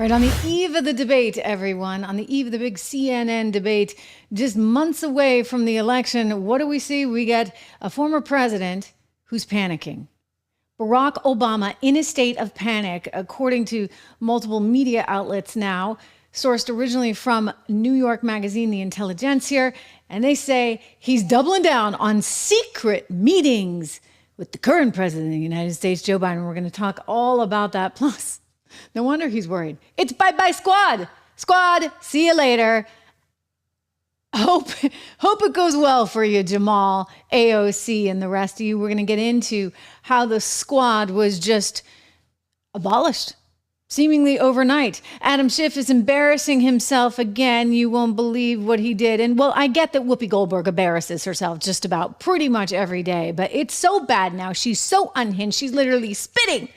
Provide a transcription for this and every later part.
All right, on the eve of the debate, everyone, on the eve of the big CNN debate, just months away from the election, what do we see? We get a former president who's panicking. Barack Obama in a state of panic, according to multiple media outlets now, sourced originally from New York magazine, The Intelligencer, and they say he's doubling down on secret meetings with the current president of the United States, Joe Biden. We're going to talk all about that. Plus, no wonder he's worried. It's bye-bye squad. Squad, see you later. Hope it goes well for you, Jamal, AOC, and the rest of you. We're going to get into how the squad was just abolished, seemingly overnight. Adam Schiff is embarrassing himself again. You won't believe what he did. And well, I get that Whoopi Goldberg embarrasses herself just about pretty much every day, but it's so bad now. She's so unhinged. She's literally spitting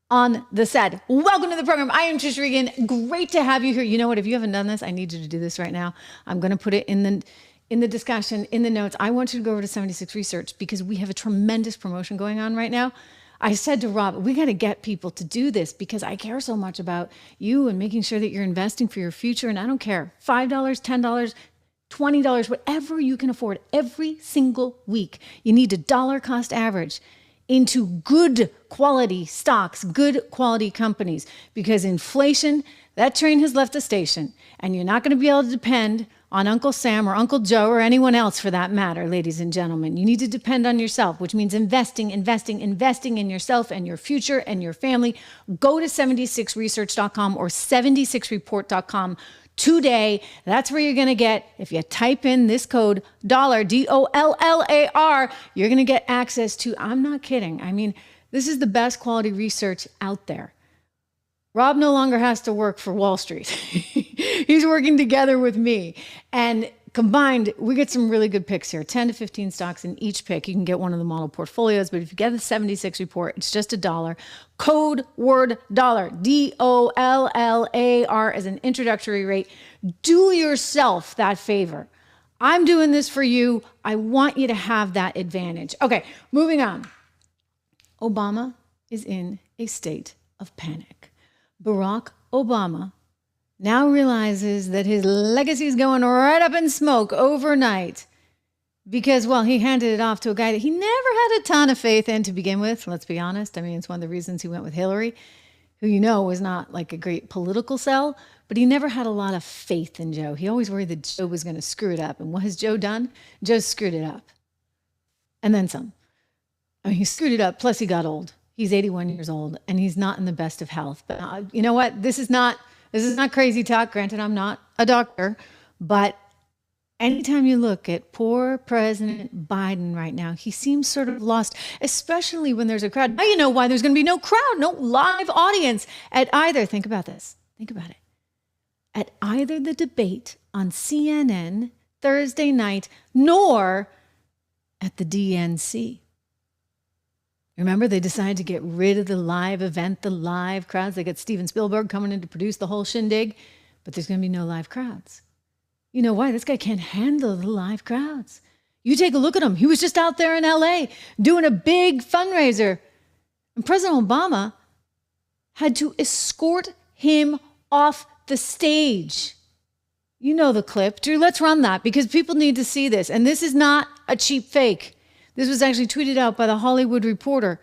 on the set. Welcome to the program. I am Trish Regan. Great to have you here. You know what? If you haven't done this, I need you to do this right now. I'm going to put it in the discussion, in the notes. I want you to go over to 76 Research because we have a tremendous promotion going on right now. I said to Rob, we got to get people to do this because I care so much about you and making sure that you're investing for your future. And I don't care, $5, $10, $20, whatever you can afford every single week. You need a dollar cost average into good quality stocks, good quality companies, because inflation, that train has left the station, and you're not going to be able to depend on Uncle Sam or Uncle Joe or anyone else for that matter, ladies and gentlemen. You need to depend on yourself, which means investing in yourself and your future and your family. Go to 76research.com or 76report.com today. That's where you're going to get, if you type in this code dollar, DOLLAR, you're going to get access to, I'm not kidding. I mean, this is the best quality research out there. Rob no longer has to work for Wall Street. He's working together with me. And combined, we get some really good picks here, 10 to 15 stocks in each pick. You can get one of the model portfolios, but if you get the 76 report, it's just $1. Code word dollar, DOLLAR as an introductory rate. Do yourself that favor. I'm doing this for you. I want you to have that advantage. Okay, moving on. Obama is in a state of panic. Barack Obama now realizes that his legacy is going right up in smoke overnight because, well, he handed it off to a guy that he never had a ton of faith in to begin with. Let's be honest. I mean, it's one of the reasons he went with Hillary, who you know was not like a great political sell, but he never had a lot of faith in Joe. He always worried that Joe was going to screw it up. And what has Joe done? Joe screwed it up. And then some. I mean, he screwed it up, plus he got old. He's 81 years old, and he's not in the best of health. But you know what? This is not crazy talk. Granted, I'm not a doctor, but anytime you look at poor President Biden right now, he seems sort of lost, especially when there's a crowd. Now you know why there's going to be no crowd, no live audience at either. Think about this. Think about it. At either the debate on CNN Thursday night, nor at the DNC. Remember, they decided to get rid of the live event, the live crowds. They got Steven Spielberg coming in to produce the whole shindig, but there's going to be no live crowds. You know why? This guy can't handle the live crowds. You take a look at him. He was just out there in LA doing a big fundraiser. And President Obama had to escort him off the stage. You know the clip. Drew, let's run that because people need to see this. And this is not a cheap fake. This was actually tweeted out by the Hollywood Reporter.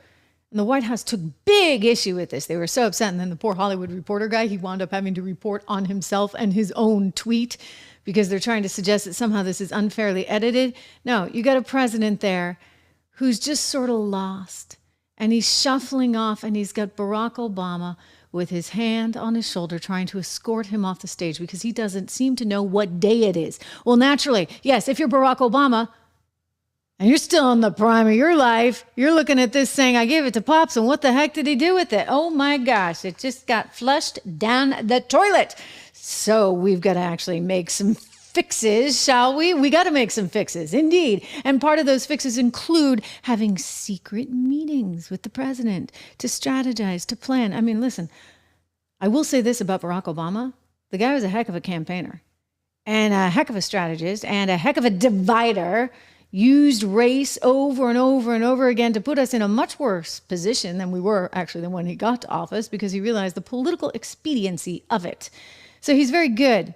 And the White House took big issue with this. They were so upset. And then the poor Hollywood Reporter guy, he wound up having to report on himself and his own tweet because they're trying to suggest that somehow this is unfairly edited. No, you got a president there who's just sort of lost. And he's shuffling off, and he's got Barack Obama with his hand on his shoulder trying to escort him off the stage because he doesn't seem to know what day it is. Well, naturally, yes, if you're Barack Obama, and you're still in the prime of your life, you're looking at this saying, I gave it to Pops, and what the heck did he do with it? Oh my gosh, it just got flushed down the toilet. So we've got to actually make some fixes, shall we? We got to make some fixes, indeed. And part of those fixes include having secret meetings with the president to strategize, to plan. I mean, listen, I will say this about Barack Obama. The guy was a heck of a campaigner and a heck of a strategist and a heck of a divider. used race over and over and over again to put us in a much worse position than we were actually than when he got to office, because he realized the political expediency of it. So he's very good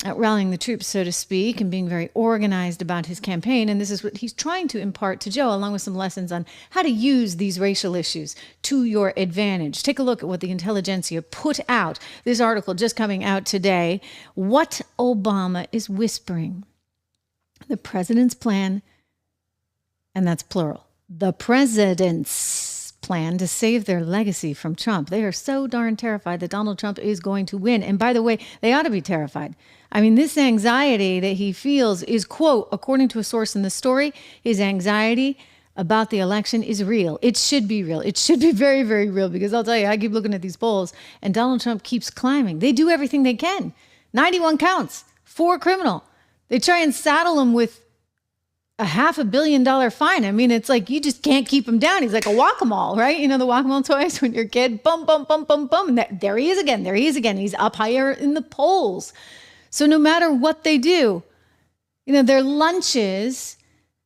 at rallying the troops, so to speak, and being very organized about his campaign. And this is what he's trying to impart to Joe, along with some lessons on how to use these racial issues to your advantage. Take a look at what the intelligentsia put out. This article just coming out today. What Obama is whispering. The president's plan, and that's plural, the president's plan to save their legacy from Trump. They are so darn terrified that Donald Trump is going to win. And by the way, they ought to be terrified. I mean, this anxiety that he feels is, quote, according to a source in the story, his anxiety about the election is real. It should be real. It should be very, very real, because I'll tell you, I keep looking at these polls and Donald Trump keeps climbing. They do everything they can. 91 counts, 4 criminal. They try and saddle him with a $500 million fine. I mean, it's like you just can't keep him down. He's like a whack-a-mole, right? You know, the whack-a-mole toys when you're a kid, bum, bum, bum, bum, bum. And there he is again. There he is again. He's up higher in the polls. So no matter what they do, you know, their lunches,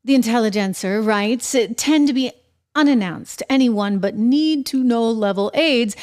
the intelligentsia writes, tend to be unannounced to anyone but need-to-know level aides.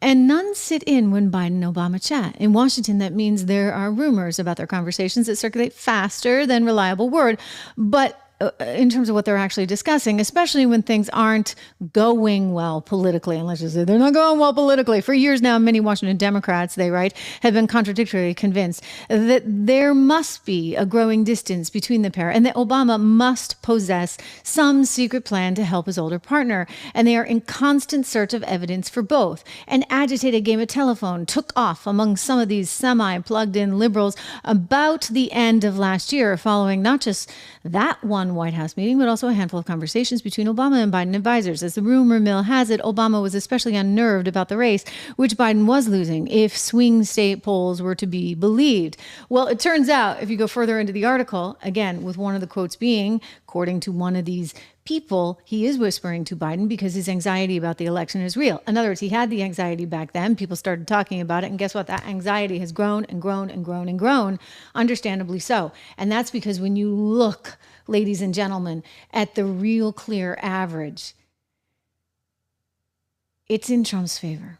And none sit in when Biden and Obama chat. In Washington, that means there are rumors about their conversations that circulate faster than reliable word. But in terms of what they're actually discussing, especially when things aren't going well politically, and let's just say they're not going well politically. For years now, many Washington Democrats, they write, have been contradictorily convinced that there must be a growing distance between the pair and that Obama must possess some secret plan to help his older partner. And they are in constant search of evidence for both. An agitated game of telephone took off among some of these semi-plugged-in liberals about the end of last year, following not just that one White House meeting, but also a handful of conversations between Obama and Biden advisors. As the rumor mill has it, Obama was especially unnerved about the race, which Biden was losing, if swing state polls were to be believed. Well, it turns out, if you go further into the article, again, with one of the quotes being, according to one of these people, he is whispering to Biden because his anxiety about the election is real. In other words, he had the anxiety back then. People started talking about it. And guess what? That anxiety has grown and grown and grown and grown, understandably so. And that's because when you look, ladies and gentlemen, at the real clear average, it's in Trump's favor.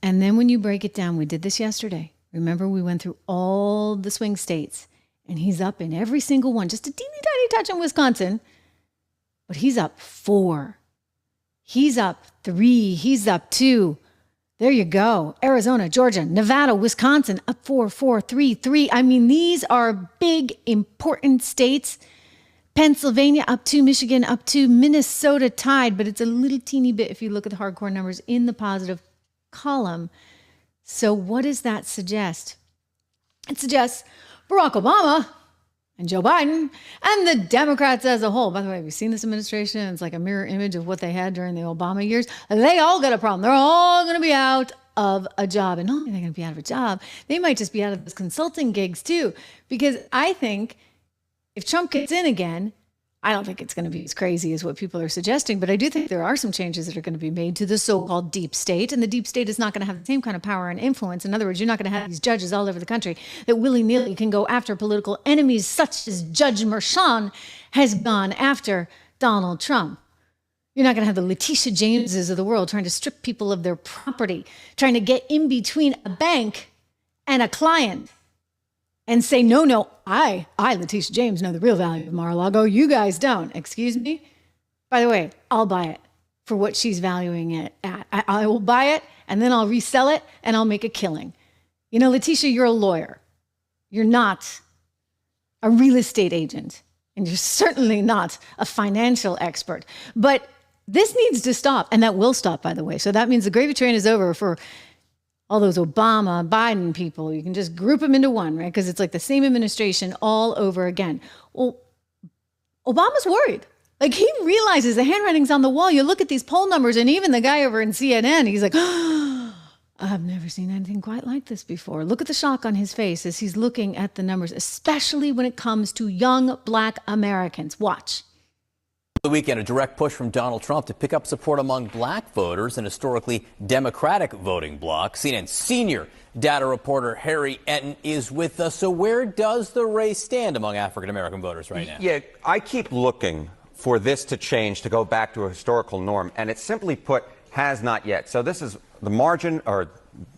And then when you break it down, we did this yesterday. Remember, we went through all the swing states, and he's up in every single one, just a teeny tiny touch in Wisconsin. But he's up 4. He's up 3. He's up 2. There you go. Arizona, Georgia, Nevada, Wisconsin, up 4, 4, 3, 3. I mean, these are big, important states. Pennsylvania up 2, Michigan up 2, Minnesota tied, but it's a little teeny bit if you look at the hardcore numbers in the positive column. So what does that suggest? It suggests Barack Obama and Joe Biden and the Democrats as a whole. By the way, have you seen this administration? It's like a mirror image of what they had during the Obama years. They all got a problem. They're all going to be out of a job. And not only are they going to be out of a job, they might just be out of those consulting gigs too. Because I think if Trump gets in again, I don't think it's going to be as crazy as what people are suggesting, but I do think there are some changes that are going to be made to the so-called deep state, and the deep state is not going to have the same kind of power and influence. In other words, you're not going to have these judges all over the country that willy-nilly can go after political enemies, such as Judge Merchan has gone after Donald Trump. You're not going to have the Letitia Jameses of the world trying to strip people of their property, trying to get in between a bank and a client and say, no, I, Letitia James, know the real value of Mar-a-Lago. You guys don't. Excuse me? By the way, I'll buy it for what she's valuing it at. I will buy it, and then I'll resell it, and I'll make a killing. You know, Letitia, you're a lawyer. You're not a real estate agent, and you're certainly not a financial expert. But this needs to stop, and that will stop, by the way. So that means the gravy train is over for all those Obama, Biden people. You can just group them into one, right? Because it's like the same administration all over again. Well, Obama's worried. Like, he realizes the handwriting's on the wall. You look at these poll numbers, and even the guy over in CNN, he's like, oh, I've never seen anything quite like this before. Look at the shock on his face as he's looking at the numbers, especially when it comes to young Black Americans. Watch. The weekend, a direct push from Donald Trump to pick up support among black voters in historically Democratic voting bloc. CNN senior data reporter Harry Enton is with us. So where does the race stand among African-American voters right now? Yeah, I keep looking for this to change, to go back to a historical norm, and it simply put has not yet. So this is the margin, or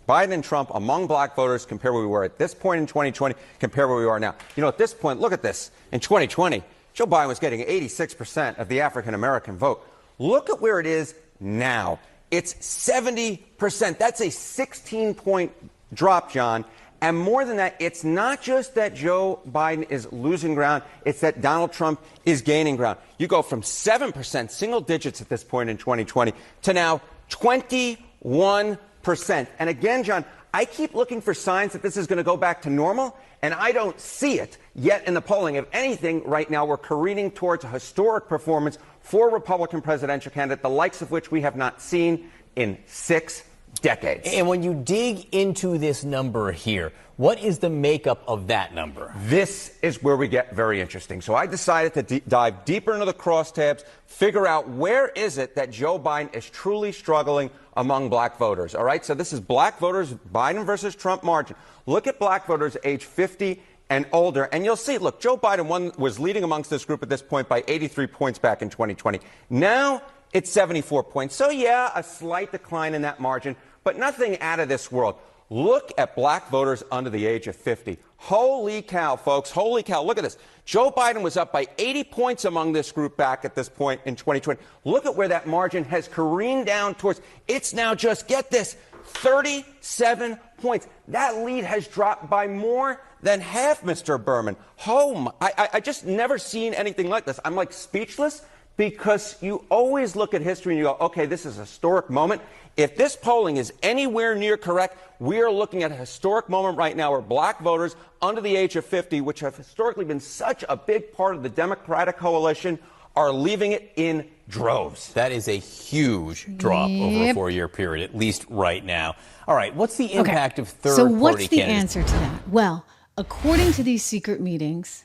Biden and Trump among black voters, compare where we were at this point in 2020, compare where we are now. You know, at this point, look at this. In 2020, Joe Biden was getting 86% of the African-American vote. Look at where it is now. It's 70%. That's a 16-point drop, John. And more than that, it's not just that Joe Biden is losing ground, it's that Donald Trump is gaining ground. You go from 7%, single digits at this point in 2020, to now 21%. And again, John, I keep looking for signs that this is going to go back to normal, and I don't see it yet in the polling. If anything, right now we're careening towards a historic performance for a Republican presidential candidate, the likes of which we have not seen in 6 decades. And when you dig into this number here, what is the makeup of that number? This is where we get very interesting. So I decided to dive deeper into the crosstabs, figure out where is it that Joe Biden is truly struggling among black voters. All right, so this is black voters, Biden versus Trump margin. Look at black voters age 50 and older, and you'll see, look, Joe Biden was leading amongst this group at this point by 83 points back in 2020. Now it's 74 points. So yeah, a slight decline in that margin, but nothing out of this world. Look at black voters under the age of 50. Holy cow, folks. Holy cow. Look at this. Joe Biden was up by 80 points among this group back at this point in 2020. Look at where that margin has careened down towards. It's now just, get this, 37 points. That lead has dropped by more than half, Mr. Berman. I just never seen anything like this. I'm like speechless, because you always look at history and you go, okay, this is a historic moment. If this polling is anywhere near correct, we are looking at a historic moment right now where black voters under the age of 50, which have historically been such a big part of the Democratic coalition, are leaving it in droves. That is a huge drop over a 4-year period, at least right now. All right, what's the impact of third-party candidates? So what's the answer to that? Well, according to these secret meetings,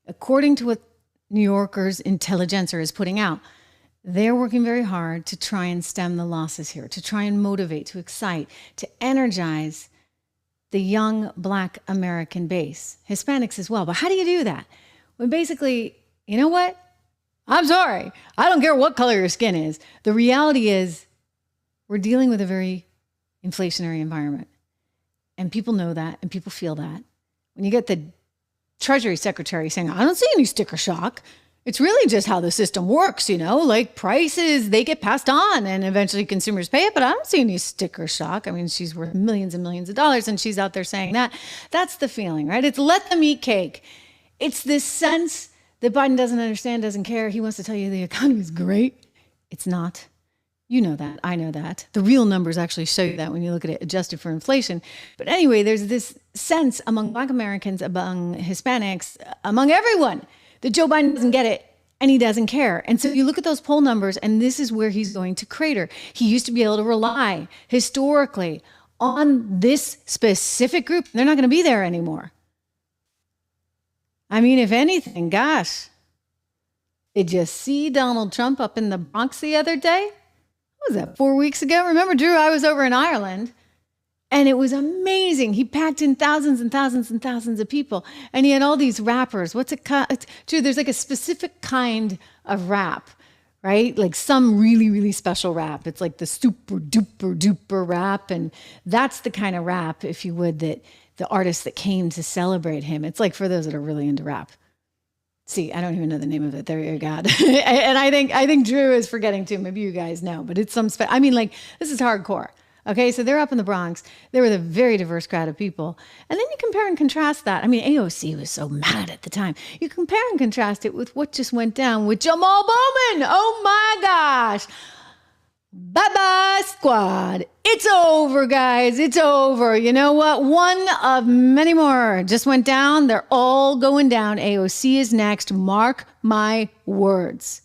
according to what New Yorker's intelligentsia is putting out, they're working very hard to try and stem the losses here, to try and motivate, to excite, to energize the young black American base, Hispanics as well. But how do you do that? Well, basically, you know what? I'm sorry. I don't care what color your skin is. The reality is we're dealing with a very inflationary environment. And people know that, and people feel that. When you get the Treasury Secretary saying, I don't see any sticker shock. It's really just how the system works, you know, like prices, they get passed on and eventually consumers pay it, but I don't see any sticker shock. I mean, she's worth millions and millions of dollars and she's out there saying that. That's the feeling, right? It's let them eat cake. It's this sense that Biden doesn't understand, doesn't care. He wants to tell you the economy is great. It's not. You know that. I know that. The real numbers actually show you that when you look at it adjusted for inflation. But anyway, there's this sense among black Americans, among Hispanics, among everyone, that Joe Biden doesn't get it and he doesn't care. And so you look at those poll numbers and this is where he's going to crater. He used to be able to rely historically on this specific group. They're not going to be there anymore. I mean, if anything, gosh, did you see Donald Trump up in the Bronx the other day? What was that, 4 weeks ago? Remember, Drew, I was over in Ireland and it was amazing. He packed in thousands and thousands and thousands of people and he had all these rappers. What's it called? Drew, there's like a specific kind of rap, right? Like some really, really special rap. It's like the super duper duper rap. And that's the kind of rap, if you would, that the artists that came to celebrate him. It's like for those that are really into rap. See, I don't even know the name of it. There you go. And I think Drew is forgetting too. Maybe you guys know, but it's some. I mean, like this is hardcore. Okay, so they're up in the Bronx. They were a very diverse crowd of people, and then you compare and contrast that. I mean, AOC was so mad at the time. You compare and contrast it with what just went down with Jamal Bowman. Oh my gosh! Bye-bye, squad. It's over, guys. It's over. You know what? One of many more just went down. They're all going down. AOC is next. Mark my words.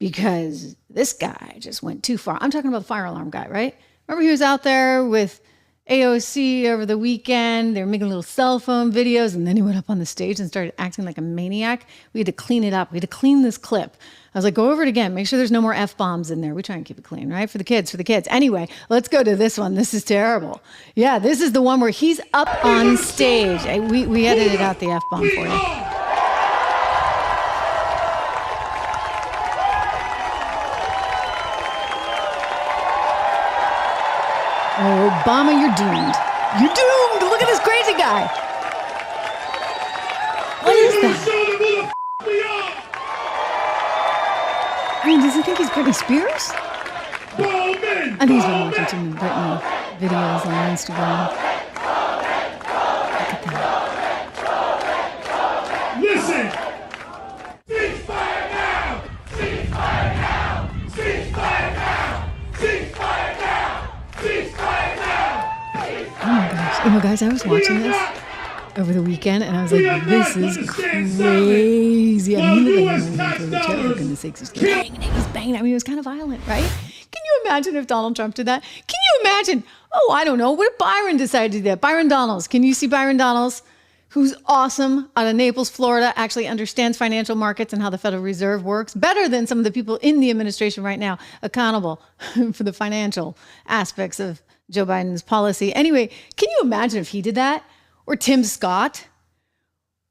Because this guy just went too far. I'm talking about the fire alarm guy, right? Remember he was out there with AOC over the weekend. They were making little cell phone videos, and then he went up on the stage and started acting like a maniac. We had to clean it up. We had to clean this clip. I was like, go over it again. Make sure there's no more F-bombs in there. We try and keep it clean, right? For the kids. Anyway, let's go to this one. This is terrible. Yeah, this is the one where he's up on stage. We edited out the F-bomb for you. Oh, Obama, you're doomed. You're doomed. Look at this crazy guy. What is that? I mean, does he think he's Britney Spears? I think he's been watching too many Britney videos on Instagram. Look at that. Listen! Ceasefire now! Ceasefire now! Ceasefire now! Ceasefire now! Ceasefire now! Oh my gosh. You know, guys, I was watching this over the weekend, and I was like, this is crazy. I mean, look at him, for goodness sakes, he's banging it, he's banging it. I mean, it was kind of violent, right? Can you imagine if Donald Trump did that? Can you imagine, I don't know, what if Byron decided to do that? Byron Donalds, can you see Byron Donalds, who's awesome, out of Naples, Florida, actually understands financial markets and how the Federal Reserve works, better than some of the people in the administration right now accountable for the financial aspects of Joe Biden's policy. Anyway, can you imagine if he did that? Or Tim Scott,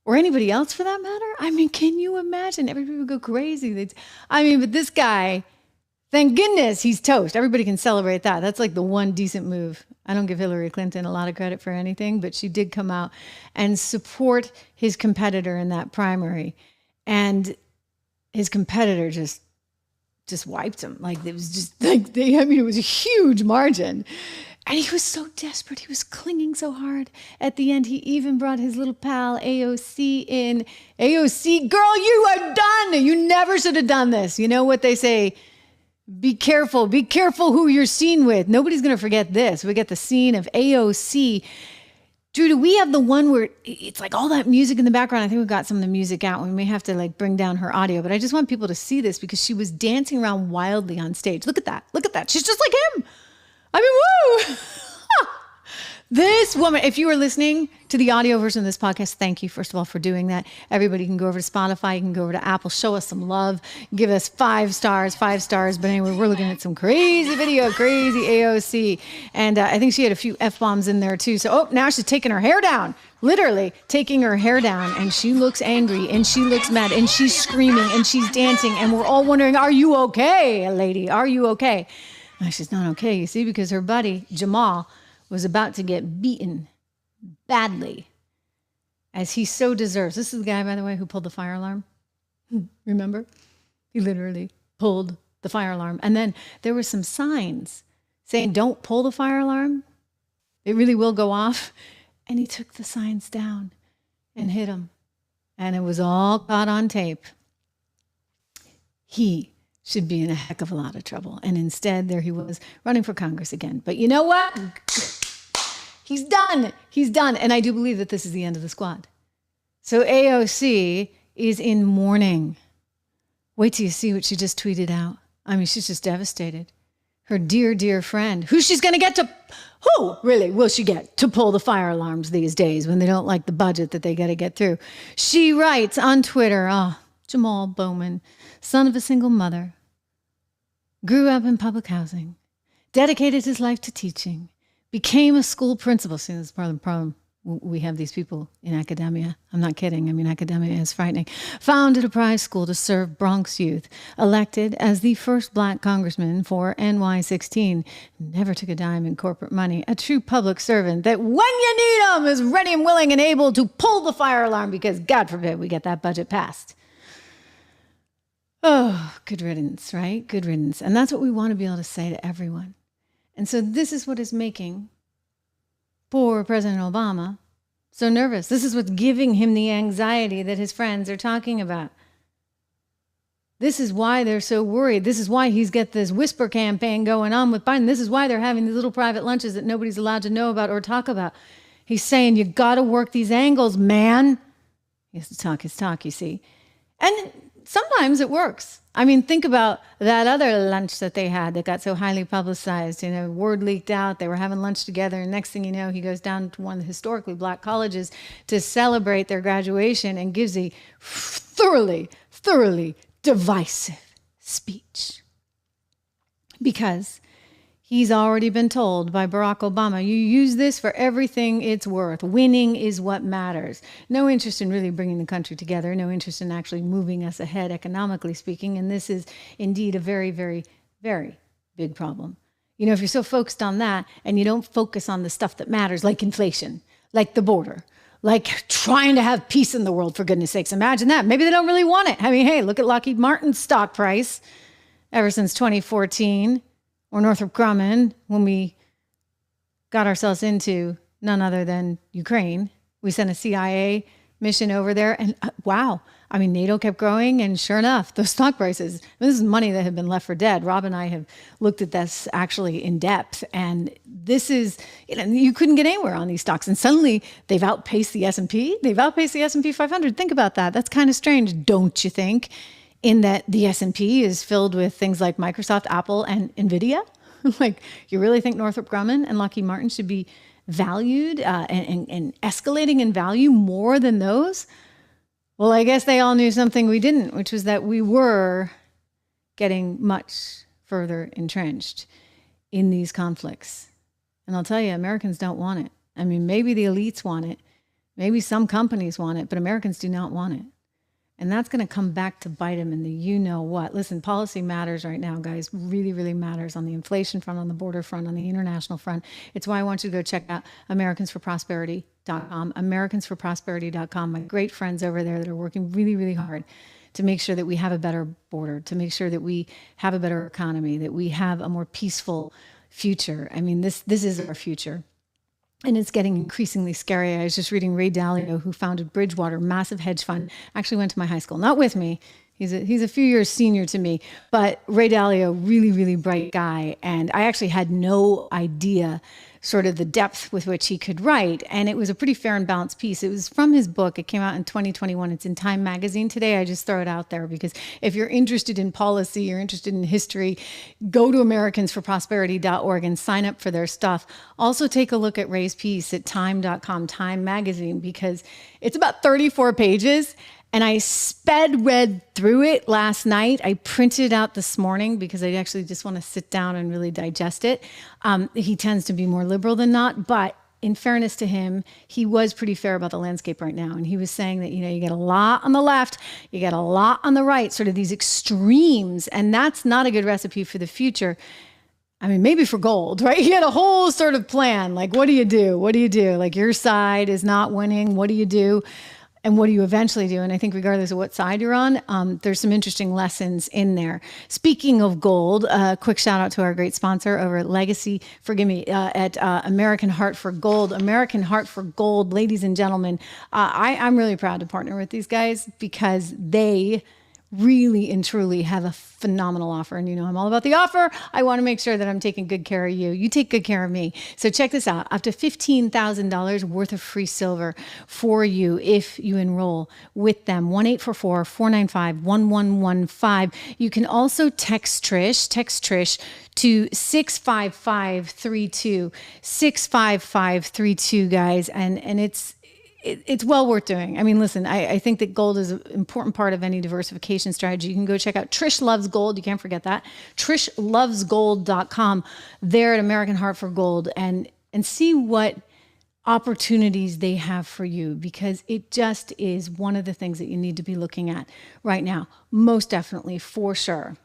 or anybody else for that matter? I mean, can you imagine? Everybody would go crazy. But this guy, thank goodness he's toast. Everybody can celebrate that. That's like the one decent move. I don't give Hillary Clinton a lot of credit for anything, but she did come out and support his competitor in that primary. And his competitor just wiped him. Like, it was just like, it was a huge margin. And he was so desperate. He was clinging so hard. At the end, he even brought his little pal AOC in. AOC, girl, you are done. You never should have done this. You know what they say? Be careful. Be careful who you're seen with. Nobody's going to forget this. We get the scene of AOC. Drew, do we have the one where it's like all that music in the background? I think we've got some of the music out. We may have to bring down her audio, but I just want people to see this because she was dancing around wildly on stage. Look at that. Look at that. She's just like him. I mean, woo! This woman, if you are listening to the audio version of this podcast, thank you, first of all, for doing that. Everybody can go over to Spotify. You can go over to Apple. Show us some love. Give us 5 stars. But anyway, we're looking at some crazy video, crazy AOC. And I think she had a few F-bombs in there, too. So, now she's taking her hair down. Literally taking her hair down. And she looks angry. And she looks mad. And she's screaming. And she's dancing. And we're all wondering, are you okay, lady? Are you okay? No, she's not okay, you see, because her buddy, Jamal, was about to get beaten badly, as he so deserves. This is the guy, by the way, who pulled the fire alarm. Remember? He literally pulled the fire alarm. And then there were some signs saying, don't pull the fire alarm. It really will go off. And he took the signs down and hit him. And it was all caught on tape. He should be in a heck of a lot of trouble. And instead, there he was running for Congress again. But you know what? He's done. He's done. And I do believe that this is the end of the squad. So AOC is in mourning. Wait till you see what she just tweeted out. I mean, she's just devastated. Her dear, dear friend, who she's going to get to, who really will she get to pull the fire alarms these days when they don't like the budget that they got to get through? She writes on Twitter, Jamal Bowman, son of a single mother, grew up in public housing, dedicated his life to teaching, became a school principal. See, that's part of the problem. We have these people in academia. I'm not kidding. I mean, academia is frightening. Founded a private school to serve Bronx youth. Elected as the first black congressman for NY16. Never took a dime in corporate money. A true public servant that when you need him is ready and willing and able to pull the fire alarm because God forbid we get that budget passed. Oh, good riddance, right? Good riddance. And that's what we want to be able to say to everyone. And so this is what is making poor President Obama so nervous. This is what's giving him the anxiety that his friends are talking about. This is why they're so worried. This is why he's got this whisper campaign going on with Biden. This is why they're having these little private lunches that nobody's allowed to know about or talk about. He's saying, you got to work these angles, man. He has to talk his talk, you see. And sometimes it works. I mean, think about that other lunch that they had that got so highly publicized. You know, word leaked out. They were having lunch together. And next thing you know, he goes down to one of the historically black colleges to celebrate their graduation and gives a thoroughly divisive speech. Because he's already been told by Barack Obama, you use this for everything it's worth. Winning is what matters. No interest in really bringing the country together. No interest in actually moving us ahead, economically speaking. And this is indeed a very, very, very big problem. You know, if you're so focused on that and you don't focus on the stuff that matters, like inflation, like the border, like trying to have peace in the world, for goodness sakes. Imagine that. Maybe they don't really want it. I mean, hey, look at Lockheed Martin's stock price ever since 2014. Or Northrop Grumman, when we got ourselves into none other than Ukraine. We sent a CIA mission over there, and wow, I mean, NATO kept growing, and sure enough, those stock prices, this is money that had been left for dead. Rob and I have looked at this actually in depth, and this is, you know, you couldn't get anywhere on these stocks, and suddenly they've outpaced the S&P. They've outpaced the S&P 500. Think about that. That's kind of strange, don't you think? In that the S&P is filled with things like Microsoft, Apple, and NVIDIA. Like, you really think Northrop Grumman and Lockheed Martin should be valued and escalating in value more than those? Well, I guess they all knew something we didn't, which was that we were getting much further entrenched in these conflicts. And I'll tell you, Americans don't want it. I mean, maybe the elites want it. Maybe some companies want it, but Americans do not want it. And that's going to come back to bite them in the you-know-what. Listen, policy matters right now, guys. Really, really matters on the inflation front, on the border front, on the international front. It's why I want you to go check out AmericansForProsperity.com, AmericansForProsperity.com. My great friends over there that are working really, really hard to make sure that we have a better border, to make sure that we have a better economy, that we have a more peaceful future. I mean, this is our future. And it's getting increasingly scary. I was just reading Ray Dalio, who founded Bridgewater, massive hedge fund, actually went to my high school, not with me. He's a few years senior to me, but Ray Dalio, really, really bright guy. And I actually had no idea sort of the depth with which he could write. And it was a pretty fair and balanced piece. It was from his book. It came out in 2021. It's in Time magazine today. I just throw it out there because if you're interested in policy, you're interested in history, go to AmericansForProsperity.org and sign up for their stuff. Also take a look at Ray's piece at time.com, Time magazine, because it's about 34 pages. And I read through it last night. I printed it out this morning because I actually just want to sit down and really digest it. He tends to be more liberal than not, but in fairness to him, he was pretty fair about the landscape right now. And he was saying that, you know, you get a lot on the left, you get a lot on the right, sort of these extremes, and that's not a good recipe for the future. I mean, maybe for gold, right? He had a whole sort of plan. Like, what do you do? What do you do? Like, your side is not winning. What do you do? And what do you eventually do? And I think regardless of what side you're on, there's some interesting lessons in there. Speaking of gold, quick shout out to our great sponsor over at American Heart for Gold. American Heart for Gold, ladies and gentlemen, I'm really proud to partner with these guys because they really and truly have a phenomenal offer. And you know, I'm all about the offer. I want to make sure that I'm taking good care of you. You take good care of me. So check this out. Up to $15,000 worth of free silver for you if you enroll with them. 1-844-495-1115. You can also text Trish to 65532. 65532, guys. And it's well worth doing. I mean, listen, I think that gold is an important part of any diversification strategy. You can go check out Trish Loves Gold. You can't forget that. TrishLovesGold.com there at American Heart for Gold and see what opportunities they have for you, because it just is one of the things that you need to be looking at right now. Most definitely, for sure.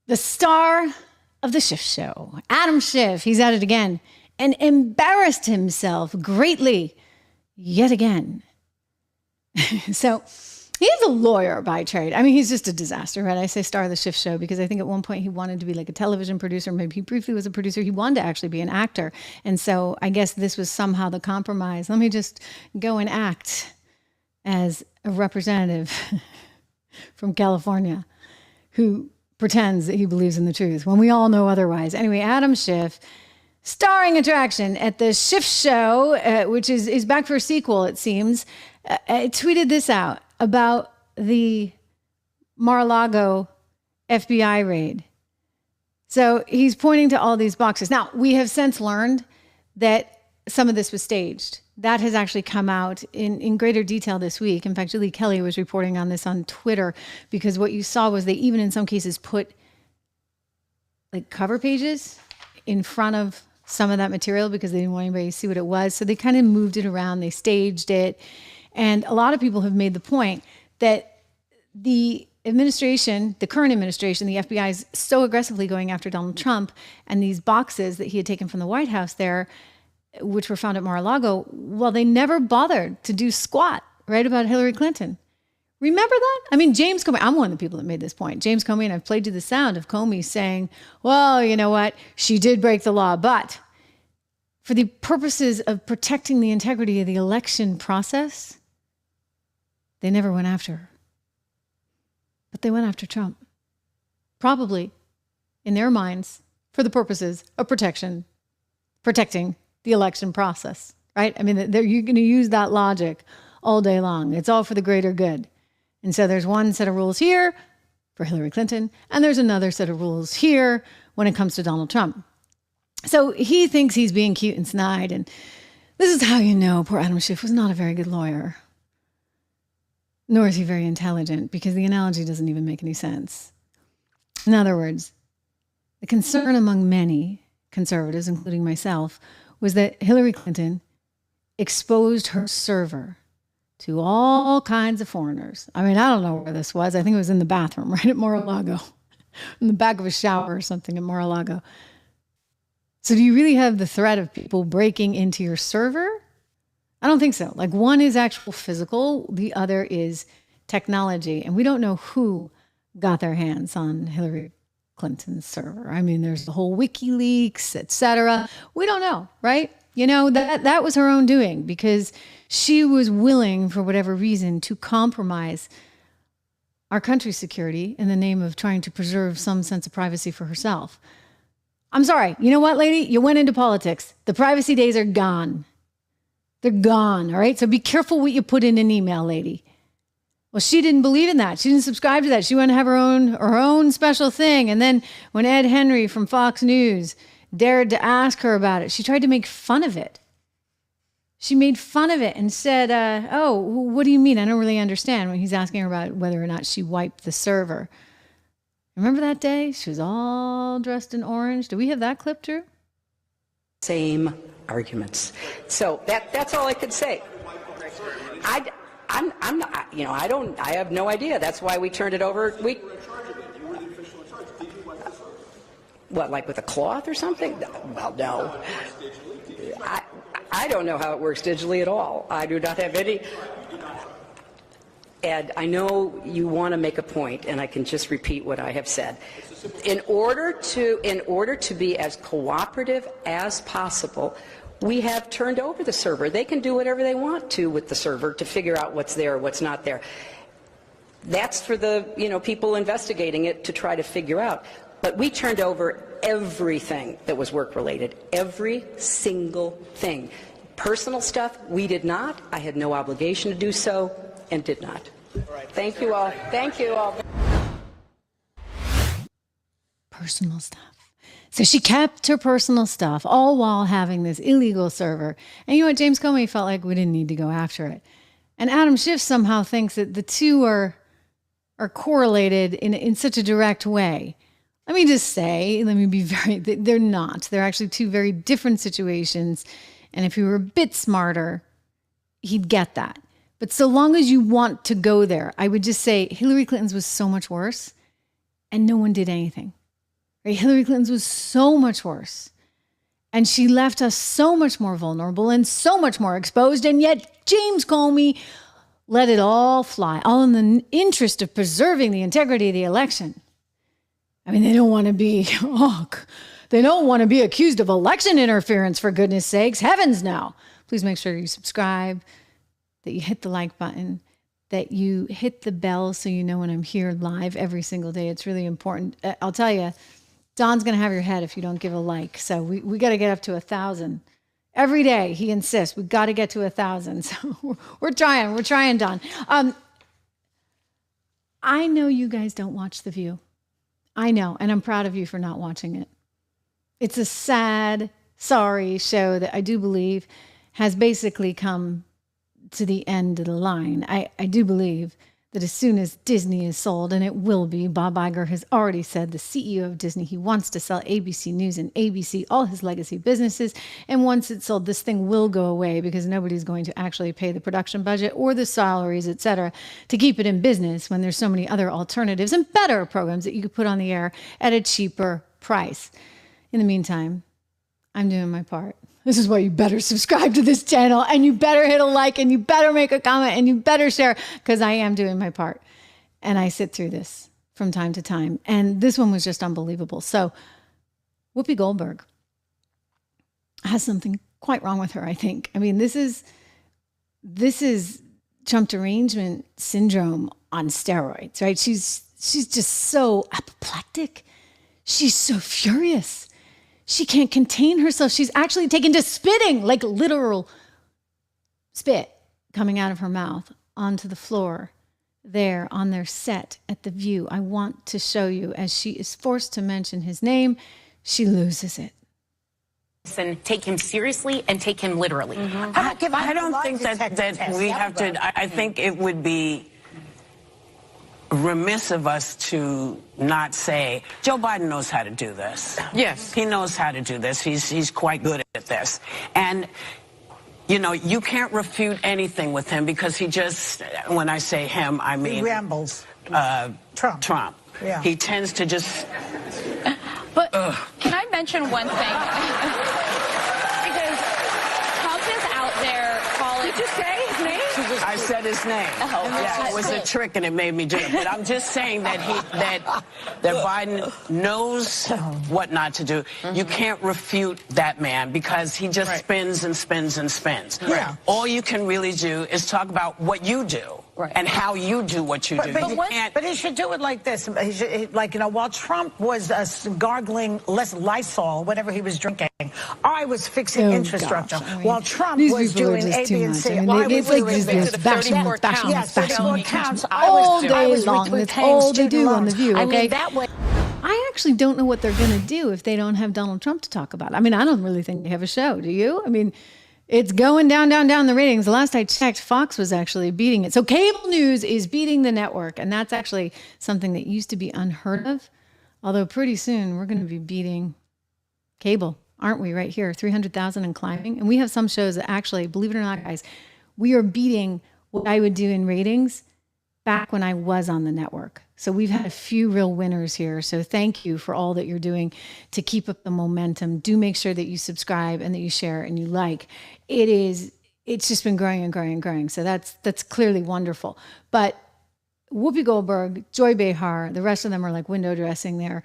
The star of the Schiff Show, Adam Schiff, he's at it again. And embarrassed himself greatly yet again. So he's a lawyer by trade. I mean, he's just a disaster, right? I say star of the Schiff Show because I think at one point he wanted to be like a television producer. Maybe he briefly was a producer. He wanted to actually be an actor. And so I guess this was somehow the compromise. Let me just go and act as a representative from California who pretends that he believes in the truth when we all know otherwise. Anyway, Adam Schiff, starring attraction at the Schiff Show, which is back for a sequel, it seems, tweeted this out about the Mar-a-Lago FBI raid. So he's pointing to all these boxes. Now, we have since learned that some of this was staged. That has actually come out in greater detail this week. In fact, Julie Kelly was reporting on this on Twitter, because what you saw was they even in some cases put like cover pages in front of some of that material because they didn't want anybody to see what it was. So they kind of moved it around, they staged it. And a lot of people have made the point that the administration, the current administration, the FBI is so aggressively going after Donald Trump, and these boxes that he had taken from the White House there, which were found at Mar-a-Lago, well, they never bothered to do squat, right, about Hillary Clinton. Remember that? I mean, James Comey, I'm one of the people that made this point. James Comey, and I've played you the sound of Comey saying, well, you know what? She did break the law, but for the purposes of protecting the integrity of the election process, they never went after her. But they went after Trump. Probably, in their minds, for the purposes of protecting the election process, right? I mean, you're going to use that logic all day long. It's all for the greater good. And so there's one set of rules here for Hillary Clinton, and there's another set of rules here when it comes to Donald Trump. So he thinks he's being cute and snide, and this is how you know poor Adam Schiff was not a very good lawyer. Nor is he very intelligent, because the analogy doesn't even make any sense. In other words, the concern among many conservatives, including myself, was that Hillary Clinton exposed her server to all kinds of foreigners. I mean, I don't know where this was. I think it was in the bathroom, right at Mar-a-Lago, in the back of a shower or something at Mar-a-Lago. So do you really have the threat of people breaking into your server? I don't think so. Like, one is actual physical, the other is technology. And we don't know who got their hands on Hillary Clinton's server. I mean, there's the whole WikiLeaks, etc. We don't know, right? You know, that was her own doing, because she was willing, for whatever reason, to compromise our country's security in the name of trying to preserve some sense of privacy for herself. I'm sorry. You know what, lady? You went into politics. The privacy days are gone. They're gone, all right? So be careful what you put in an email, lady. Well, she didn't believe in that. She didn't subscribe to that. She wanted to have her own special thing. And then when Ed Henry from Fox News dared to ask her about it, she tried to make fun of it. She made fun of it and said, oh, what do you mean? I don't really understand, when he's asking her about whether or not she wiped the server. Remember that day? She was all dressed in orange. Do we have that clip, Drew? Same arguments. So that's all I could say. I'm not, you know, I have no idea. That's why we turned it over. What, like with a cloth or something? Well, no. I don't know how it works digitally at all. I do not have any. Ed, I know you want to make a point, and I can just repeat what I have said. In order to be as cooperative as possible, we have turned over the server. They can do whatever they want to with the server to figure out what's there, what's not there. That's for the people investigating it to try to figure out. But we turned over everything that was work-related, every single thing. Personal stuff, we did not. I had no obligation to do so, and did not. Thank you all. Thank you all. Personal stuff. So she kept her personal stuff, all while having this illegal server. And you know what? James Comey felt like we didn't need to go after it. And Adam Schiff somehow thinks that the two are correlated in such a direct way. Let me just say, they're not. They're actually two very different situations. And if he were a bit smarter, he'd get that. But so long as you want to go there, I would just say Hillary Clinton's was so much worse, and no one did anything. Right? Hillary Clinton's was so much worse. And she left us so much more vulnerable and so much more exposed. And yet James Comey let it all fly, all in the interest of preserving the integrity of the election. I mean, they don't want to be, they don't want to be accused of election interference, for goodness sakes. Heavens no. Please make sure you subscribe, that you hit the like button, that you hit the bell so you know when I'm here live every single day. It's really important. I'll tell you, Don's going to have your head if you don't give a like. So we got to get up to 1,000. Every day, he insists, we got to get to 1,000. So we're trying, Don. I know you guys don't watch The View. I know, and I'm proud of you for not watching it. It's a sad, sorry show that I do believe has basically come to the end of the line. I do believe that as soon as Disney is sold, and it will be, Bob Iger has already said, the CEO of Disney, he wants to sell ABC News and ABC, all his legacy businesses. And once it's sold, this thing will go away because nobody's going to actually pay the production budget or the salaries, et cetera, to keep it in business when there's so many other alternatives and better programs that you could put on the air at a cheaper price. In the meantime, I'm doing my part. This is why you better subscribe to this channel, and you better hit a like, and you better make a comment, and you better share, because I am doing my part. And I sit through this from time to time. And this one was just unbelievable. So Whoopi Goldberg has something quite wrong with her, I think. I mean, this is Trump derangement syndrome on steroids, right? She's just so apoplectic. She's so furious. She can't contain herself. She's actually taken to spitting, like literal spit coming out of her mouth onto the floor there on their set at The View. I want to show you as she is forced to mention his name, she loses it. And take him seriously and take him literally. I don't think that we have to. I think it would be remiss of us to not say Joe Biden knows how to do this. Yes, he knows how to do this. He's quite good at this. And you know, you can't refute anything with him because he just, when I say him, I mean he rambles. Trump. Yeah. He tends to just. But can I mention one thing? Because Trump is out there calling. Did you say his name? I said his name. Oh, yeah, it was a trick and it made me do it. But I'm just saying that that Biden knows what not to do. You can't refute that man because he just spins and spins and spins. Yeah. All you can really do is talk about what you do. Right. And how you do what you do. But he should do it like this. He should, like, you know, while Trump was gargling less Lysol, whatever he was drinking, I was fixing infrastructure. Gosh, I mean, while Trump these was people are doing just A, too B, and much. C. I mean, I it's was like doing this bashing, Yes, 34 counts. all day was long. That's repaying all they student do on The loans. View, I okay? mean, that way. I actually don't know what they're going to do if they don't have Donald Trump to talk about. I mean, I don't really think they have a show. Do you? I mean, it's going down the ratings. The last I checked, Fox was actually beating it. So cable news is beating the network. And that's actually something that used to be unheard of. Although pretty soon we're going to be beating cable, aren't we, right here? 300,000 and climbing. And we have some shows that actually, believe it or not, guys, we are beating what I would do in ratings back when I was on the network. So we've had a few real winners here. So thank you for all that you're doing to keep up the momentum. Do make sure that you subscribe and that you share and you like. It's just been growing and growing and growing. So that's clearly wonderful. But Whoopi Goldberg, Joy Behar, the rest of them are like window dressing there.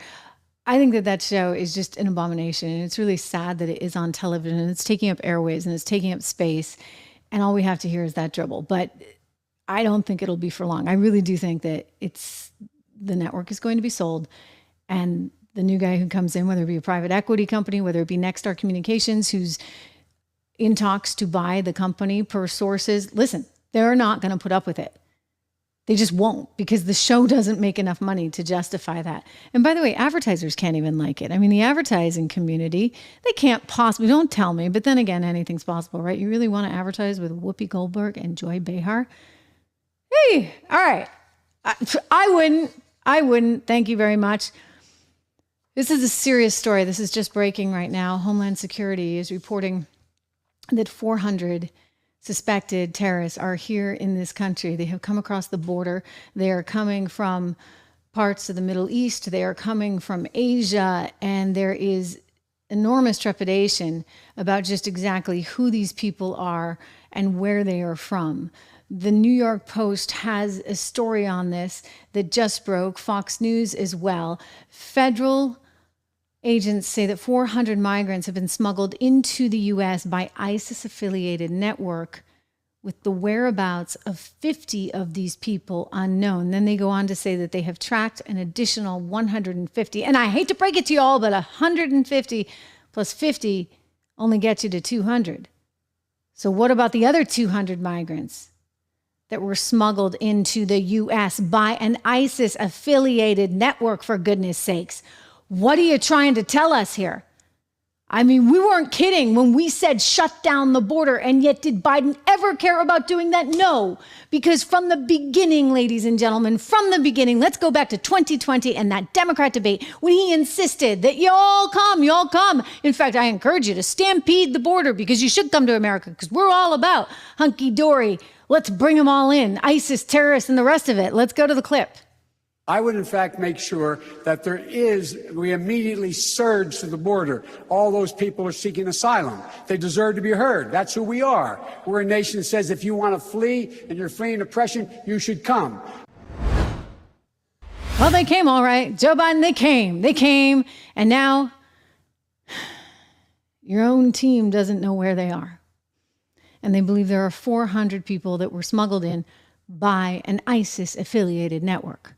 I think that show is just an abomination. And it's really sad that it is on television and it's taking up airwaves and it's taking up space. And all we have to hear is that dribble. But I don't think it'll be for long. I really do think that the network is going to be sold, and the new guy who comes in, whether it be a private equity company, whether it be Nexstar Communications, who's in talks to buy the company per sources, listen, they're not going to put up with it. They just won't, because the show doesn't make enough money to justify that. And by the way, advertisers can't even like it. I mean, the advertising community, they can't possibly, don't tell me, but then again, anything's possible, right? You really want to advertise with Whoopi Goldberg and Joy Behar? Hey, all right. I wouldn't. Thank you very much. This is a serious story. This is just breaking right now. Homeland Security is reporting that 400 suspected terrorists are here in this country. They have come across the border. They are coming from parts of the Middle East. They are coming from Asia. And there is enormous trepidation about just exactly who these people are and where they are from. The New York Post has a story on this that just broke, Fox News as well. Federal agents say that 400 migrants have been smuggled into the U.S. by ISIS-affiliated network, with the whereabouts of 50 of these people unknown. Then they go on to say that they have tracked an additional 150. And I hate to break it to you all, but 150 plus 50 only gets you to 200. So what about the other 200 migrants? that were smuggled into the U.S. by an ISIS-affiliated network, for goodness sakes. What are you trying to tell us here? I mean, we weren't kidding when we said shut down the border, and yet did Biden ever care about doing that? No, because from the beginning, ladies and gentlemen, from the beginning, let's go back to 2020 and that Democrat debate when he insisted that y'all come. In fact, I encourage you to stampede the border because you should come to America because we're all about hunky-dory. Let's bring them all in, ISIS, terrorists, and the rest of it. Let's go to the clip. I would, in fact, make sure that we immediately surge to the border. All those people are seeking asylum. They deserve to be heard. That's who we are. We're a nation that says if you want to flee and you're fleeing oppression, you should come. Well, they came all right. Joe Biden, they came. And now your own team doesn't know where they are. And they believe there are 400 people that were smuggled in by an ISIS-affiliated network.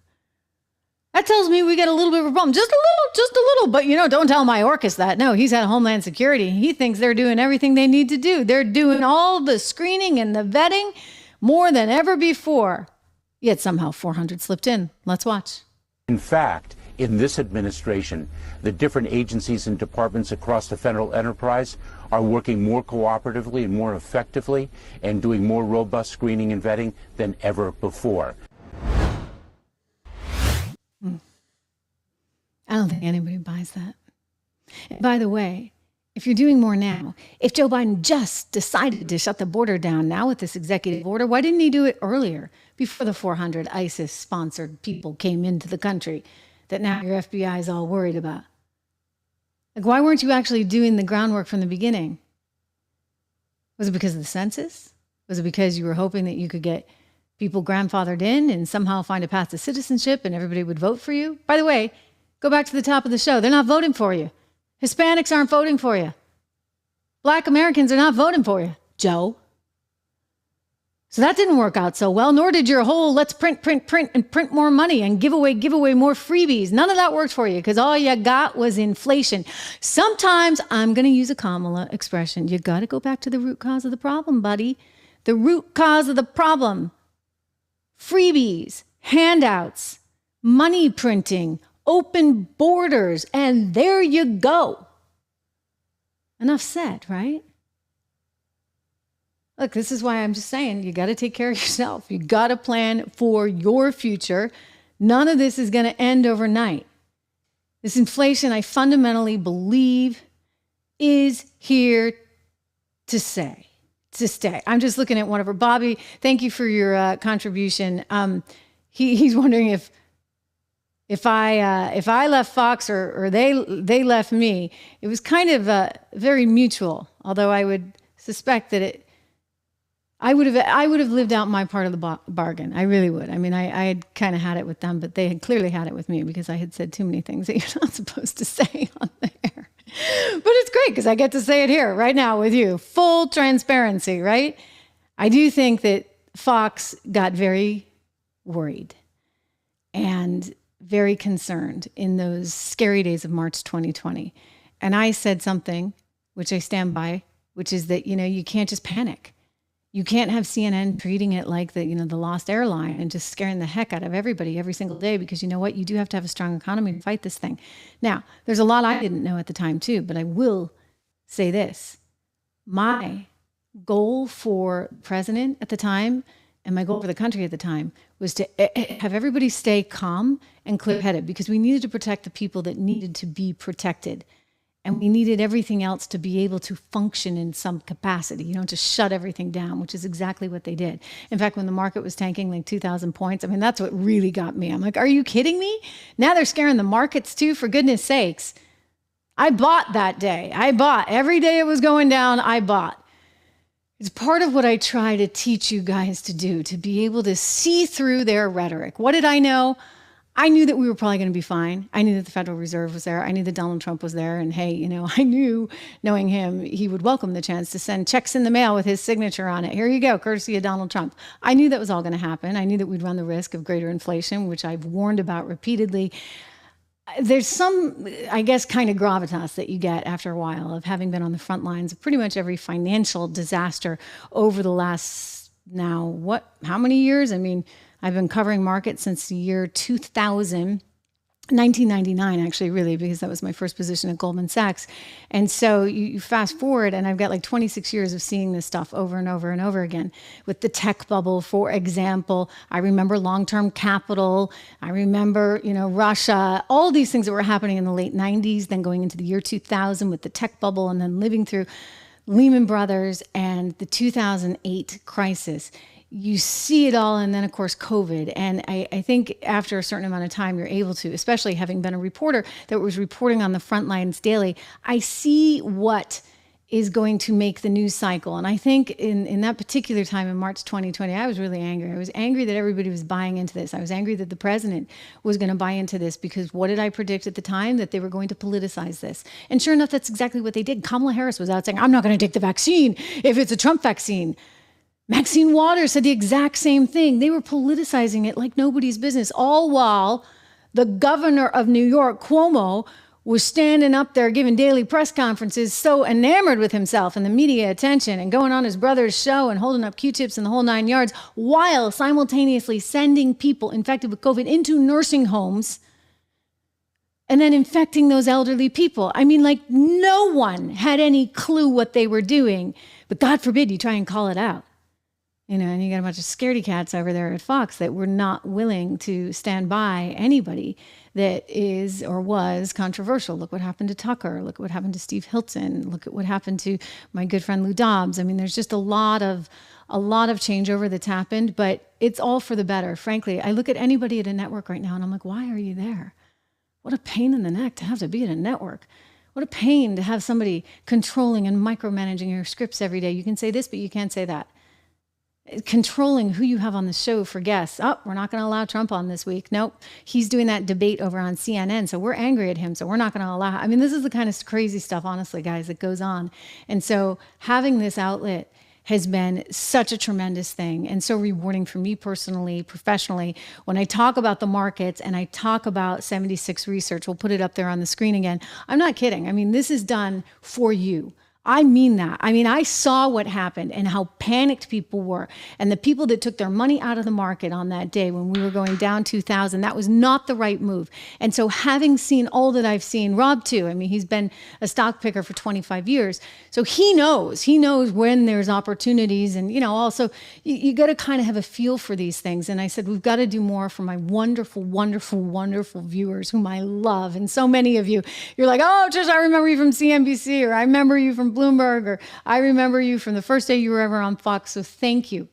That tells me we got a little bit of a problem. Just a little. But, don't tell Mayorkas that. No, he's at Homeland Security. He thinks they're doing everything they need to do. They're doing all the screening and the vetting more than ever before. Yet somehow 400 slipped in. Let's watch. In fact, in this administration, the different agencies and departments across the federal enterprise are working more cooperatively and more effectively and doing more robust screening and vetting than ever before. I don't think anybody buys that. And by the way, if you're doing more now, if Joe Biden just decided to shut the border down now with this executive order, why didn't he do it earlier, before the 400 ISIS-sponsored people came into the country that now your FBI is all worried about? Like, why weren't you actually doing the groundwork from the beginning? Was it because of the census? Was it because you were hoping that you could get people grandfathered in and somehow find a path to citizenship and everybody would vote for you? By the way, go back to the top of the show. They're not voting for you. Hispanics aren't voting for you. Black Americans are not voting for you, Joe. So that didn't work out so well, nor did your whole let's print more money and give away more freebies. None of that worked for you because all you got was inflation. Sometimes I'm going to use a Kamala expression. You got to go back to the root cause of the problem, buddy. The root cause of the problem. Freebies, handouts, money printing, open borders, and there you go. Enough said, right? Look, this is why I'm just saying you got to take care of yourself. You got to plan for your future. None of this is going to end overnight. This inflation, I fundamentally believe, is here to stay. I'm just looking at one of her. Bobby, thank you for your contribution. He's wondering if I left Fox or they left me. It was kind of very mutual. Although I would suspect that I would have lived out my part of the bargain. I really would. I mean, I had kind of had it with them, but they had clearly had it with me because I had said too many things that you're not supposed to say on the air. But it's great because I get to say it here right now with you. Full transparency, right? I do think that Fox got very worried and very concerned in those scary days of March 2020. And I said something, which I stand by, which is that, you can't just panic. You can't have CNN treating it like the lost airline and just scaring the heck out of everybody every single day, because you know what? You do have to have a strong economy to fight this thing. Now, there's a lot I didn't know at the time too, but I will say this. My goal for president at the time and my goal for the country at the time was to have everybody stay calm and clear-headed, because we needed to protect the people that needed to be protected. And we needed everything else to be able to function in some capacity, to shut everything down, which is exactly what they did. In fact, when the market was tanking like 2,000 points, I mean, that's what really got me. I'm like, are you kidding me? Now they're scaring the markets too, for goodness sakes. I bought that day. Every day it was going down, I bought. It's part of what I try to teach you guys to do, to be able to see through their rhetoric. What did I know? I knew that we were probably going to be fine. I knew that the Federal Reserve was there. I knew that Donald Trump was there. And hey, I knew, knowing him, he would welcome the chance to send checks in the mail with his signature on it. Here you go, courtesy of Donald Trump. I knew that was all going to happen. I knew that we'd run the risk of greater inflation, which I've warned about repeatedly. There's some, I guess, kind of gravitas that you get after a while of having been on the front lines of pretty much every financial disaster over the last now, how many years? I mean, I've been covering markets since the year 2000. 1999, actually, really, because that was my first position at Goldman Sachs. And so you fast forward, and I've got like 26 years of seeing this stuff over and over and over again. With the tech bubble, for example, I remember long-term capital. I remember, Russia, all these things that were happening in the late 90s, then going into the year 2000 with the tech bubble, and then living through Lehman Brothers and the 2008 crisis. You see it all, and then of course COVID. And I think after a certain amount of time, you're able to, especially having been a reporter that was reporting on the front lines daily, I see what is going to make the news cycle. And I think in that particular time in March 2020, I was really angry. I was angry that everybody was buying into this. I was angry that the president was going to buy into this, because what did I predict at the time? That they were going to politicize this. And sure enough, that's exactly what they did. Kamala Harris was out saying, I'm not going to take the vaccine if it's a Trump vaccine. Maxine Waters said the exact same thing. They were politicizing it like nobody's business, all while the governor of New York, Cuomo, was standing up there giving daily press conferences, so enamored with himself and the media attention, and going on his brother's show and holding up Q-tips and the whole 9 yards, while simultaneously sending people infected with COVID into nursing homes and then infecting those elderly people. I mean, like, no one had any clue what they were doing, but God forbid you try and call it out. And you got a bunch of scaredy cats over there at Fox that were not willing to stand by anybody that is or was controversial. Look what happened to Tucker. Look what happened to Steve Hilton. Look at what happened to my good friend Lou Dobbs. I mean, there's just a lot of changeover that's happened, but it's all for the better. Frankly, I look at anybody at a network right now and I'm like, why are you there? What a pain in the neck to have to be at a network. What a pain to have somebody controlling and micromanaging your scripts every day. You can say this, but you can't say that. Controlling who you have on the show for guests. Oh, we're not going to allow Trump on this week. Nope. He's doing that debate over on CNN. So we're angry at him. So we're not going to allow. I mean, this is the kind of crazy stuff, honestly, guys, that goes on. And so having this outlet has been such a tremendous thing and so rewarding for me personally, professionally. When I talk about the markets and I talk about 76 Research, we'll put it up there on the screen again. I'm not kidding. I mean, this is done for you. I mean that. I mean, I saw what happened and how panicked people were, and the people that took their money out of the market on that day when we were going down 2,000, that was not the right move. And so having seen all that I've seen, Rob too, I mean, he's been a stock picker for 25 years. So he knows when there's opportunities, and, also you got to kind of have a feel for these things. And I said, we've got to do more for my wonderful, wonderful, wonderful viewers whom I love. And so many of you, you're like, oh, Trish, I remember you from CNBC, or I remember you from Bloomberg, or I remember you from the first day you were ever on Fox. So thank you.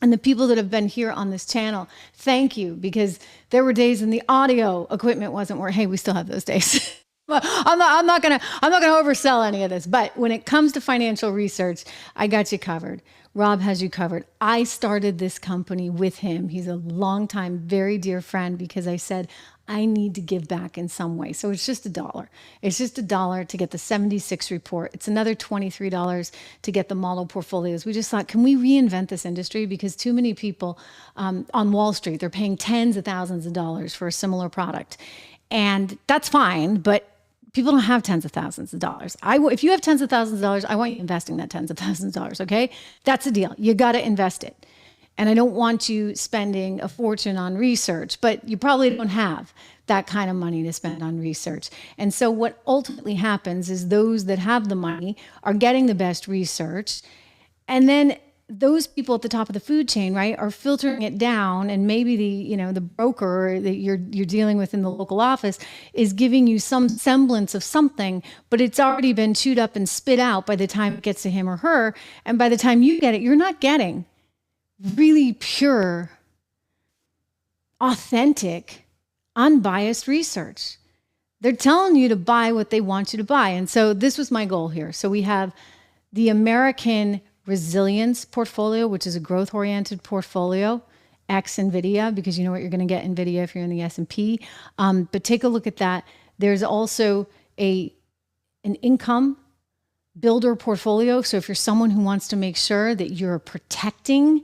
And the people that have been here on this channel, thank you, because there were days when the audio equipment wasn't working. Hey, we still have those days. I'm not gonna oversell any of this, but when it comes to financial research, I got you covered. Rob has you covered. I started this company with him. He's a longtime, very dear friend, because I said, I need to give back in some way. So it's just $1. It's just $1 to get the 76 report. It's another $23 to get the model portfolios. We just thought, can we reinvent this industry? Because too many people on Wall Street, they're paying tens of thousands of dollars for a similar product. And that's fine, but people don't have tens of thousands of dollars. If you have tens of thousands of dollars, I want you investing that tens of thousands of dollars, okay? That's the deal. You got to invest it. And I don't want you spending a fortune on research, but you probably don't have that kind of money to spend on research. And so what ultimately happens is those that have the money are getting the best research. And then those people at the top of the food chain, right, are filtering it down, and maybe the broker that you're dealing with in the local office is giving you some semblance of something, but it's already been chewed up and spit out by the time it gets to him or her. And by the time you get it, you're not getting really pure, authentic, unbiased research. They're telling you to buy what they want you to buy. And so this was my goal here. So we have the American Resilience portfolio, which is a growth-oriented portfolio, ex NVIDIA, because you know what you're going to get NVIDIA if you're in the S&P. But take a look at that. There's also an income builder portfolio. So if you're someone who wants to make sure that you're protecting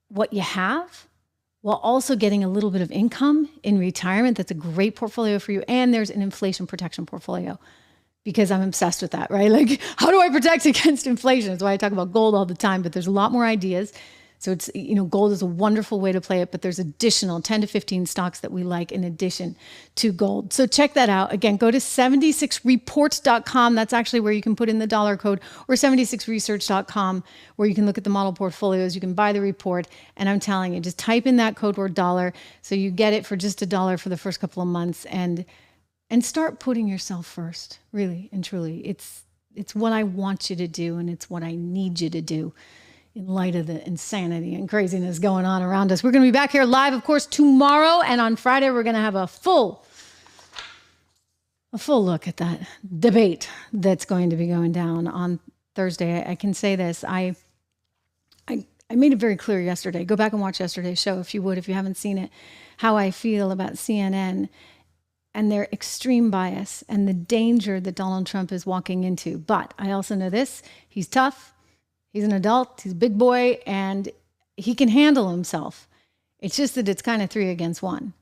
what you have while also getting a little bit of income in retirement, that's a great portfolio for you. And there's an inflation protection portfolio, because I'm obsessed with that, right? Like, how do I protect against inflation? That's why I talk about gold all the time, but there's a lot more ideas. So it's, gold is a wonderful way to play it, but there's additional 10 to 15 stocks that we like in addition to gold. So check that out. Again, go to 76reports.com. That's actually where you can put in the dollar code, or 76research.com, where you can look at the model portfolios. You can buy the report. And I'm telling you, just type in that code word dollar. So you get it for just $1 for the first couple of months, and start putting yourself first, really and truly. It's what I want you to do, and it's what I need you to do in light of the insanity and craziness going on around us. We're going to be back here live, of course, tomorrow. And on Friday, we're going to have a full look at that debate that's going to be going down on Thursday. I can say this. I made it very clear yesterday. Go back and watch yesterday's show if you would, if you haven't seen it, how I feel about CNN and their extreme bias and the danger that Donald Trump is walking into. But I also know this. He's tough. He's an adult, he's a big boy, and he can handle himself. It's just that it's kind of 3 against 1.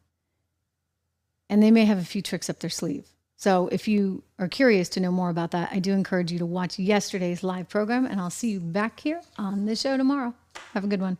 And they may have a few tricks up their sleeve. So if you are curious to know more about that, I do encourage you to watch yesterday's live program, and I'll see you back here on the show tomorrow. Have a good one.